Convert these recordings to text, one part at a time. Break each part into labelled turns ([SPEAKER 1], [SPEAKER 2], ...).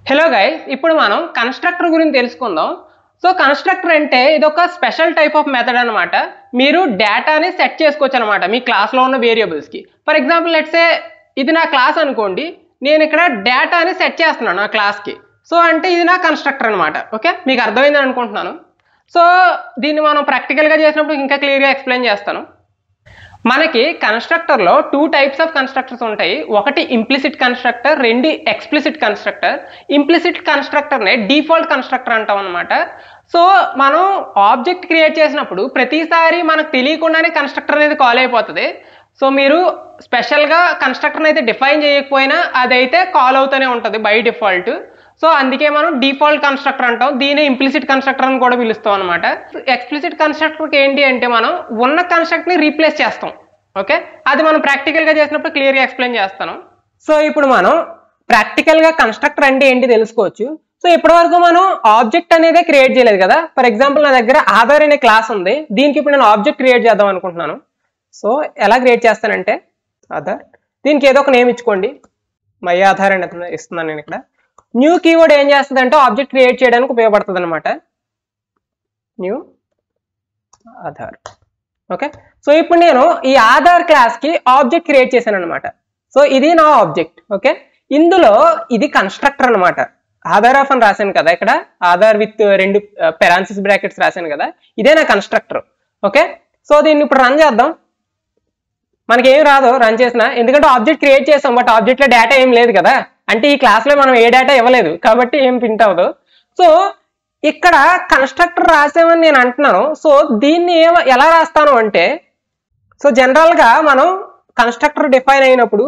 [SPEAKER 1] Hello guys, ఇప్పుడు మనం constructor గురించి తెలుసుకుందాం. సో కన్స్ట్రక్టర్ అంటే ఇది ఒక స్పెషల్ టైప్ ఆఫ్ మెథడ్ అనమాట. మీరు డేటాని సెట్ చేసుకోవచ్చు అనమాట మీ క్లాస్లో ఉన్న వేరియబుల్స్కి. ఫర్ ఎగ్జాంపుల్ లెట్స్ సే ఇది నా క్లాస్ అనుకోండి, నేను ఇక్కడ డేటాని సెట్ చేస్తున్నాను నా క్లాస్కి. సో అంటే ఇది నా కన్స్ట్రక్టర్ అనమాట. ఓకే, మీకు అర్థమైందని అనుకుంటున్నాను. సో దీన్ని మనం ప్రాక్టికల్గా చేసినప్పుడు ఇంకా క్లియర్గా ఎక్స్ప్లెయిన్ చేస్తాను. మనకి కన్స్ట్రక్టర్లో 2 టైప్స్ ఆఫ్ కన్స్ట్రక్టర్స్ ఉంటాయి. ఒకటి ఇంప్లిసిట్ కన్స్ట్రక్టర్, రెండు ఎక్స్ప్లిసిట్ కన్స్ట్రక్టర్. ఇంప్లిసిట్ కన్స్ట్రక్టర్నే డిఫాల్ట్ కన్స్ట్రక్టర్ అంటాం అనమాట. సో మనం ఆబ్జెక్ట్ క్రియేట్ చేసినప్పుడు ప్రతిసారి మనకు తెలియకుండానే కన్స్ట్రక్టర్ అనేది కాల్ అయిపోతుంది. సో మీరు స్పెషల్గా కన్స్ట్రక్టర్ని అయితే డిఫైన్ చేయకపోయినా అదైతే కాల్ అవుతూనే ఉంటుంది బై డిఫాల్ట్. సో అందుకే మనం డిఫాల్ట్ కన్స్ట్రక్టర్ అంటాం. దీని ఇంప్లిసిట్ కన్స్ట్రక్టర్ అని కూడా పిలుస్తాం అనమాట. ఎక్స్ప్లిసిట్ కన్స్ట్రక్టర్కి ఏంటి అంటే మనం ఉన్న కన్స్ట్రక్ట్ని రీప్లేస్ చేస్తాం. ఓకే, అది మనం ప్రాక్టికల్గా చేసినప్పుడు క్లియర్గా ఎక్స్ప్లెయిన్ చేస్తాను. సో ఇప్పుడు మనం ప్రాక్టికల్గా కన్స్ట్రక్టర్ అంటే ఏంటి తెలుసుకోవచ్చు. సో ఇప్పటివరకు మనం ఆబ్జెక్ట్ అనేది క్రియేట్ చేయలేదు కదా. ఫర్ ఎగ్జాంపుల్ నా దగ్గర ఆధార్ అనే క్లాస్ ఉంది. దీనికి ఇప్పుడు నేను ఆబ్జెక్ట్ క్రియేట్ చేద్దాం అనుకుంటున్నాను. సో ఎలా క్రియేట్ చేస్తానంటే ఆధార్, దీనికి ఏదో ఒక నేమ్ ఇచ్చుకోండి. మై ఆధార్ అని ఇస్తున్నాను నేను ఇక్కడ. న్యూ కీవర్డ్ ఏం చేస్తుంది అంటే ఆబ్జెక్ట్ క్రియేట్ చేయడానికి ఉపయోగపడుతుంది అనమాట. న్యూ ఆధార్. ఓకే, సో ఇప్పుడు నేను ఈ ఆధార్ క్లాస్కి ఆబ్జెక్ట్ క్రియేట్ చేశాను అనమాట. సో ఇది నా ఆబ్జెక్ట్. ఓకే, ఇందులో ఇది కన్స్ట్రక్టర్ అనమాట. ఆధార్ ఆఫ్ అని రాశాను కదా, ఇక్కడ ఆధార్ విత్ 2 పెరాన్సిస్ బ్రాకెట్స్ రాశాను కదా, ఇదే నా కన్స్ట్రక్టర్. ఓకే, సో దీన్ని ఇప్పుడు రన్ చేద్దాం. మనకి ఏం రాదు రన్ చేసినా, ఎందుకంటే ఆబ్జెక్ట్ క్రియేట్ చేసాం బట్ ఆబ్జెక్ట్లో డేటా ఏం లేదు కదా. అంటే ఈ క్లాస్లో మనం ఏ డేటా ఇవ్వలేదు కాబట్టి ఏం ప్రింట్ అవ్వదు. సో ఇక్కడ కన్స్ట్రక్టర్ రాసామని నేను అంటున్నాను. సో దీన్ని ఎలా రాస్తాను అంటే, సో జనరల్గా మనం కన్స్ట్రక్టర్ డిఫైన్ అయినప్పుడు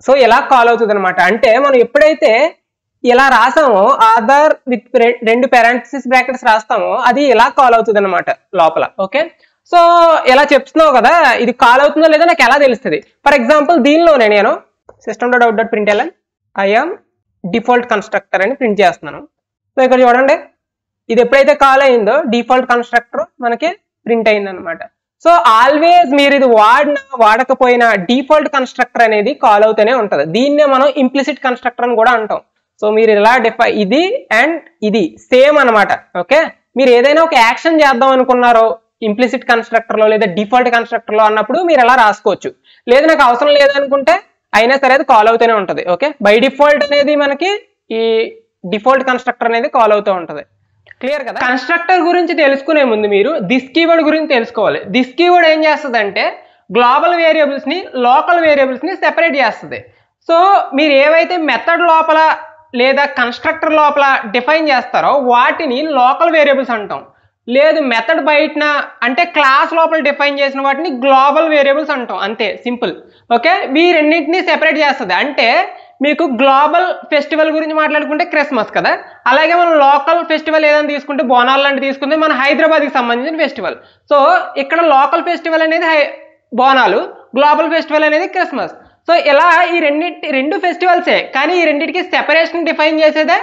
[SPEAKER 1] సో ఎలా కాల్ అవుతుంది అనమాట. అంటే మనం ఎప్పుడైతే ఇలా రాసామో ఆధార్ విత్ 2 పెరాన్సిస్ బ్రాకెట్స్ రాస్తామో అది ఇలా కాల్ అవుతుంది అనమాట లోపల. ఓకే, సో ఎలా చెప్తున్నావు కదా, ఇది కాల్ అవుతుందో లేదో నాకు ఎలా తెలుస్తుంది. ఫర్ ఎగ్జాంపుల్ దీనిలోనే నేను system.out.println ఐఎమ్ డిఫాల్ట్ కన్స్ట్రక్టర్ అని ప్రింట్ చేస్తున్నాను. సో ఇక్కడ చూడండి, ఇది ఎప్పుడైతే కాల్ అయిందో డిఫాల్ట్ కన్స్ట్రక్టర్ మనకి ప్రింట్ అయింది అనమాట. సో ఆల్వేస్ మీరు ఇది వాడకపోయినా డిఫాల్ట్ కన్స్ట్రక్టర్ అనేది కాల్ అవుతూనే ఉంటుంది. దీన్నే మనం ఇంప్లిసిట్ కన్స్ట్రక్టర్ అని కూడా అంటాం. సో మీరు ఇలా ఇది అండ్ ఇది సేమ్ అనమాట. ఓకే, మీరు ఏదైనా ఒక యాక్షన్ చేద్దాం అనుకున్నారో ఇంప్లిసిట్ కన్స్ట్రక్టర్లో లేదా డిఫాల్ట్ కన్స్ట్రక్టర్లో అన్నప్పుడు మీరు ఎలా రాసుకోవచ్చు. లేదు నాకు అవసరం లేదనుకుంటే అయినా సరే అది కాల్ అవుతూనే ఉంటుంది. ఓకే, బై డిఫాల్ట్ అనేది మనకి ఈ డిఫాల్ట్ కన్స్ట్రక్టర్ అనేది కాల్ అవుతూ ఉంటుంది. క్లియర్ కదా. కన్స్ట్రక్టర్ గురించి తెలుసుకునే ముందు మీరు దిస్ కీవర్డ్ గురించి తెలుసుకోవాలి. దిస్ కీవర్డ్ ఏం చేస్తుంది అంటే గ్లోబల్ వేరియబుల్స్ని లోకల్ వేరియబుల్స్ని సెపరేట్ చేస్తుంది. సో మీరు ఏవైతే మెథడ్ లోపల లేదా కన్స్ట్రక్టర్ లోపల డిఫైన్ చేస్తారో వాటిని లోకల్ వేరియబుల్స్ అంటాం. లేదు మెథడ్ బయటన అంటే క్లాస్ లోపల డిఫైన్ చేసిన వాటిని గ్లోబల్ వేరియబుల్స్ అంటాం. అంతే, సింపుల్. ఓకే, ఈ రెండింటిని సెపరేట్ చేస్తుంది. అంటే మీకు గ్లోబల్ ఫెస్టివల్ గురించి మాట్లాడుకుంటే క్రిస్మస్ కదా, అలాగే మనం లోకల్ ఫెస్టివల్ ఏదైనా తీసుకుంటే బోనాలు లాంటివి తీసుకుంటే మన హైదరాబాద్కి సంబంధించిన ఫెస్టివల్. సో ఇక్కడ లోకల్ ఫెస్టివల్ అనేది బోనాలు, గ్లోబల్ ఫెస్టివల్ అనేది క్రిస్మస్. సో ఇలా ఈ 2 ఫెస్టివల్సే, కానీ ఈ రెండింటికి సెపరేషన్ డిఫైన్ చేసేదే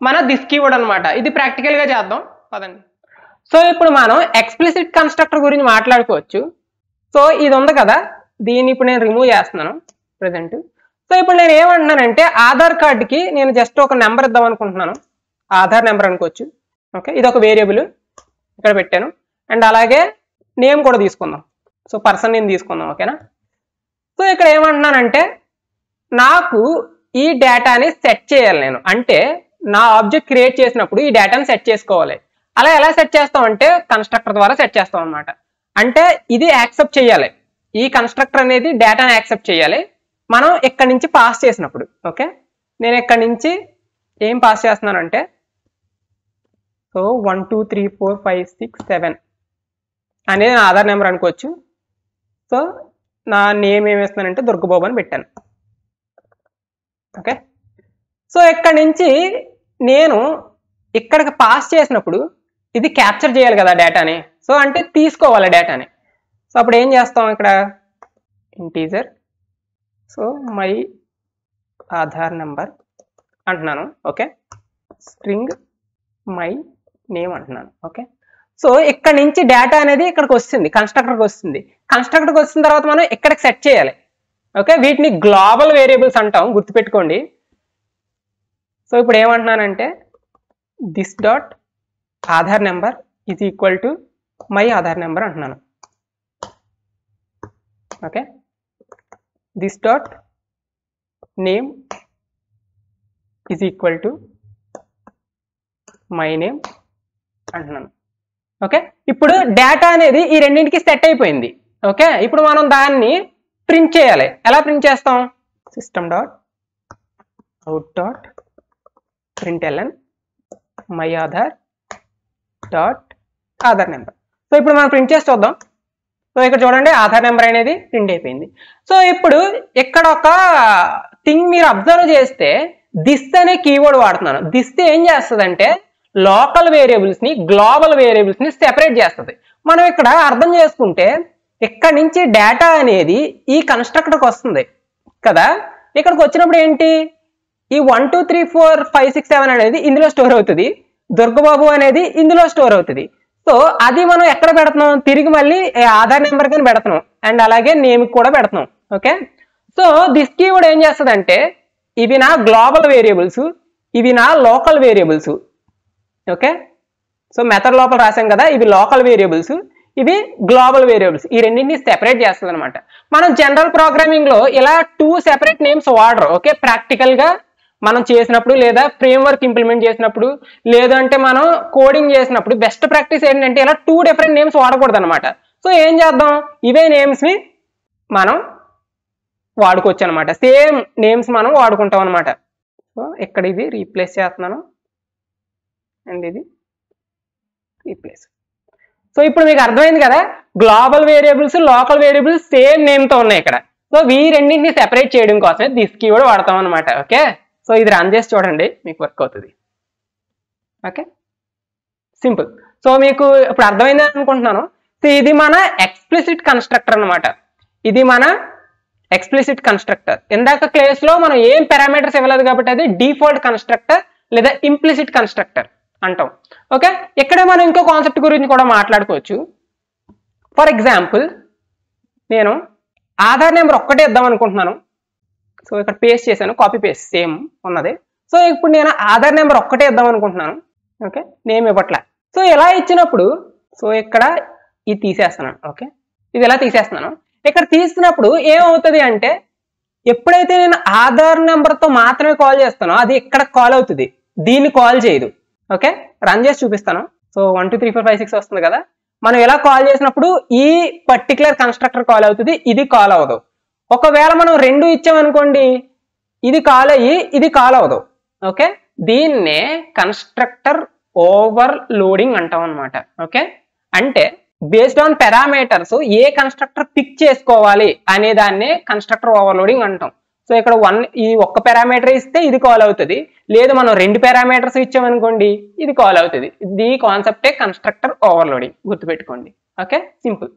[SPEAKER 1] మన దిస్ కీవర్డ్ అనమాట. ఇది ప్రాక్టికల్గా చేద్దాం పదండి. సో ఇప్పుడు మనం ఎక్స్ప్లిసిట్ కన్స్ట్రక్టర్ గురించి మాట్లాడుకోవచ్చు. సో ఇది ఉంది కదా, దీన్ని ఇప్పుడు నేను రిమూవ్ చేస్తున్నాను ప్రజెంట్. సో ఇప్పుడు నేను ఏమంటున్నానంటే ఆధార్ కార్డుకి నేను జస్ట్ ఒక నెంబర్ ఇద్దాం అనుకుంటున్నాను. ఆధార్ నెంబర్ అనుకోవచ్చు. ఓకే, ఇది ఒక వేరియబుల్ ఇక్కడ పెట్టాను. అండ్ అలాగే నేమ్ కూడా తీసుకుందాం. సో పర్సన్ నేమ్ తీసుకుందాం. ఓకేనా. సో ఇక్కడ ఏమంటున్నానంటే నాకు ఈ డేటాని సెట్ చేయాలి నేను. అంటే నా ఆబ్జెక్ట్ క్రియేట్ చేసినప్పుడు ఈ డేటాని సెట్ చేసుకోవాలి. అలా ఎలా సెట్ చేస్తాం అంటే కన్స్ట్రక్టర్ ద్వారా సెట్ చేస్తాం అనమాట. అంటే ఇది యాక్సెప్ట్ చేయాలి, ఈ కన్స్ట్రక్టర్ అనేది డేటాని యాక్సెప్ట్ చేయాలి మనం ఇక్కడి నుంచి పాస్ చేసినప్పుడు. ఓకే, నేను ఇక్కడి నుంచి ఏం పాస్ చేస్తున్నానంటే సో 1 2 3 4 5 6 7 అనేది నా ఆధార్ నెంబర్ అనుకోవచ్చు. సో నా నేమ్ ఏం వేస్తున్నానంటే దుర్గబాబు అని పెట్టాను. ఓకే, సో ఇక్కడి నుంచి నేను ఇక్కడికి పాస్ చేసినప్పుడు ఇది క్యాప్చర్ చేయాలి కదా డేటాని. సో అంటే తీసుకోవాలి డేటాని. సో అప్పుడు ఏం చేస్తాం ఇక్కడ integer, so my Aadhaar number అంటున్నాను. ఓకే, స్ట్రింగ్ మై నేమ్ అంటున్నాను. ఓకే, సో ఇక్కడ నుంచి డేటా అనేది ఇక్కడికి వస్తుంది, కన్స్ట్రక్టర్కి వస్తుంది. కన్స్ట్రక్టర్కి వచ్చిన తర్వాత మనం ఇక్కడికి సెట్ చేయాలి. ఓకే, వీటిని గ్లోబల్ వేరియబుల్స్ అంటాం, గుర్తుపెట్టుకోండి. సో ఇప్పుడు ఏమంటున్నానంటే this dot Aadhaar number is equal to my Aadhaar number అంటున్నాను. Okay, this dot name is equal to my name అంటున్నాను. ఓకే, ఇప్పుడు డేటా అనేది ఈ రెండింటికి సెట్ అయిపోయింది. ఓకే, ఇప్పుడు మనం దాన్ని ప్రింట్ చేయాలి. ఎలా ప్రింట్ చేస్తాం? System dot out dot println my Aadhaar dot Aadhaar number. So ఇప్పుడు మనం ప్రింట్ చేసి చూద్దాం. సో ఇక్కడ చూడండి ఆధార్ నెంబర్ అనేది ప్రింట్ అయిపోయింది. సో ఇప్పుడు ఇక్కడ ఒక థింగ్ మీరు అబ్జర్వ్ చేస్తే దిస్ అనే కీవర్డ్ వాడుతున్నాను. దిస్ ఏం చేస్తుందంటే లోకల్ వేరియబుల్స్ని గ్లోబల్ వేరియబుల్స్ని సెపరేట్ చేస్తుంది. మనం ఇక్కడ అర్థం చేసుకుంటే ఇక్కడ నుంచి డేటా అనేది ఈ కన్స్ట్రక్టర్కి వస్తుంది కదా. ఇక్కడికి వచ్చినప్పుడు ఏంటి, ఈ 1 2 3 4 5 6 7 అనేది ఇందులో స్టోర్ అవుతుంది, దుర్గబాబు అనేది ఇందులో స్టోర్ అవుతుంది. సో అది మనం ఎక్కడ పెడుతున్నాం, తిరిగి మళ్ళీ ఆధార్ నెంబర్ కానీ పెడుతున్నాం అండ్ అలాగే నేమ్కి కూడా పెడుతున్నాం. ఓకే, సో దిస్ కీవర్డ్ ఏం చేస్తుందంటే ఇవి నా గ్లోబల్ వేరియబుల్స్, ఇవి నా local variables. Okay, so method లోపల రాసాం కదా, ఇవి లోకల్ వేరియబుల్స్, ఇవి గ్లోబల్ వేరియబుల్స్. ఈ రెండింటిని సెపరేట్ చేస్తుంది అనమాట. మనం జనరల్ ప్రోగ్రామింగ్ లో ఇలా 2 సెపరేట్ నేమ్స్ వాడరు. ఓకే, ప్రాక్టికల్ గా మనం చేసినప్పుడు లేదా ఫ్రేమ్వర్క్ ఇంప్లిమెంట్ చేసినప్పుడు లేదంటే మనం కోడింగ్ చేసినప్పుడు బెస్ట్ ప్రాక్టీస్ ఏంటంటే ఇలా 2 డిఫరెంట్ నేమ్స్ వాడకూడదు అనమాట. సో ఏం చేద్దాం, ఇవే నేమ్స్ ని మనం వాడుకోవచ్చు అనమాట. సేమ్ నేమ్స్ మనం వాడుకుంటాం అనమాట. సో ఇక్కడ ఇది రీప్లేస్ చేస్తున్నాను అండ్ ఇది రీప్లేస్. సో ఇప్పుడు మీకు అర్థమైంది కదా, global variables local variables same నేమ్తో ఉన్నాయి ఇక్కడ. సో ఈ రెండింటిని సెపరేట్ చేయడం కోసమే దిస్ కీవర్డ్ వాడతాం అనమాట. ఓకే, సో ఇది రన్ చేసి చూడండి, మీకు వర్క్ అవుతుంది. Okay, simple. సో మీకు ఇప్పుడు అర్థమైందని అనుకుంటున్నాను. సో ఇది మన ఎక్స్ప్లిసిట్ కన్స్ట్రక్టర్ అనమాట. ఇది మన ఎక్స్ప్లిసిట్ కన్స్ట్రక్టర్. ఇందాక క్లాస్లో మనం ఏం పారామీటర్స్ ఇవ్వలేదు కాబట్టి అది డిఫాల్ట్ కన్స్ట్రక్టర్ లేదా ఇంప్లిసిట్ కన్స్ట్రక్టర్ అంటాం. ఓకే, ఇక్కడ మనం ఇంకో కాన్సెప్ట్ గురించి కూడా మాట్లాడుకోవచ్చు. ఫర్ ఎగ్జాంపుల్ నేను ఆధార్ నెంబర్ ఒక్కటే ఇద్దాం అనుకుంటున్నాను. సో ఇక్కడ పేస్ట్ చేశాను, కాపీ పేస్ట్ సేమ్ ఉన్నది. సో ఇప్పుడు నేను ఆధార్ నెంబర్ ఒక్కటే ఇద్దాం అనుకుంటున్నాను. Okay, name ఇవ్వట్లే. సో ఇలా ఇచ్చినప్పుడు సో ఇక్కడ ఇది తీసేస్తున్నాను. ఓకే, ఇది ఇలా తీసేస్తున్నాను. ఇక్కడ తీసినప్పుడు ఏమవుతుంది అంటే ఎప్పుడైతే నేను ఆధార్ నెంబర్తో మాత్రమే కాల్ చేస్తానో అది ఇక్కడ కాల్ అవుతుంది, దీన్ని కాల్ చేయదు. ఓకే, రన్ చేసి చూపిస్తాను. సో 1 2 3 4 5 6 వస్తుంది కదా. మనం ఇలా కాల్ చేసినప్పుడు ఈ పర్టికులర్ కన్స్ట్రక్టర్ కాల్ అవుతుంది, ఇది కాల్ అవ్వదు. ఒకవేళ మనం 2 ఇచ్చామనుకోండి, ఇది కాల్ అయ్యి ఇది కాల్ అవ్వదు. ఓకే, దీన్నే కన్స్ట్రక్టర్ ఓవర్ లోడింగ్ అంటాం అనమాట. ఓకే, అంటే బేస్డ్ ఆన్ పారామీటర్స్ ఏ కన్స్ట్రక్టర్ పిక్ చేసుకోవాలి అనే దాన్నే కన్స్ట్రక్టర్ ఓవర్లోడింగ్ అంటాం. సో ఇక్కడ ఈ ఒక్క పారామీటర్ ఇస్తే ఇది కాల్ అవుతుంది, లేదు మనం 2 పారామీటర్స్ ఇచ్చామనుకోండి ఇది కాల్ అవుతుంది. ఇది కాన్సెప్టే కన్స్ట్రక్టర్ ఓవర్లోడింగ్, గుర్తుపెట్టుకోండి. Okay, simple.